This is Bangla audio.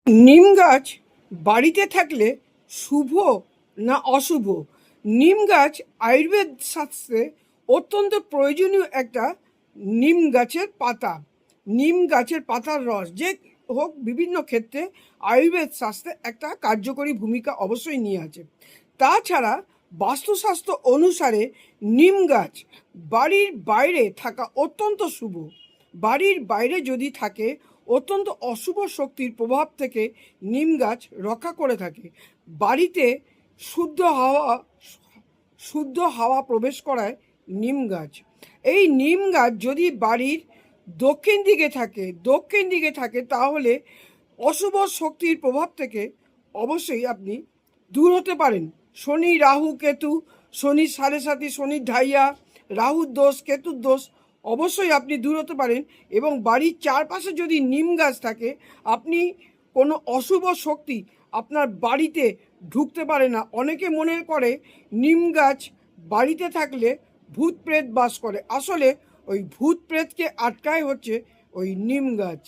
নিম গাছ বাড়িতে থাকলে শুভ না অশুভ? নিম গাছ আয়ুর্বেদ শাস্ত্রে অত্যন্ত প্রয়োজনীয় একটা নিম গাছের পাতা। নিম গাছের পাতার রস যে হোক বিভিন্ন ক্ষেত্রে আয়ুর্বেদ শাস্ত্রে একটা কার্যকরী ভূমিকা অবশ্যই নিয়ে আছে। তাছাড়া বাস্তুশাস্ত্র অনুসারে নিম গাছ বাড়ির বাইরে থাকা অত্যন্ত শুভ। বাড়ির বাইরে যদি থাকে অত্যন্ত অশুভ শক্তির প্রভাব থেকে নিম গাছ রক্ষা করে থাকে। বাড়িতে শুদ্ধ হাওয়া প্রবেশ করায় নিম গাছ। এই নিম গাছ যদি বাড়ির দক্ষিণ দিকে থাকে তাহলে অশুভ শক্তির প্রভাব থেকে অবশ্যই আপনি দূর হতে পারেন। শনি, রাহু, কেতু, শনির সাড়ে সাতি, শনির ঢাইয়া, রাহুর দোষ, কেতুর দোষ অবশ্যই আপনি দূর হতে পারেন। এবং বাড়ির চারপাশে যদি নিম গাছ থাকে আপনি কোনো অশুভ শক্তি আপনার বাড়িতে ঢুকতে পারে না। অনেকে মনে করে নিম গাছ বাড়িতে থাকলে ভূত প্রেত বাস করে, আসলে ওই ভূত প্রেতকে আটকায় হচ্ছে ওই নিম গাছ।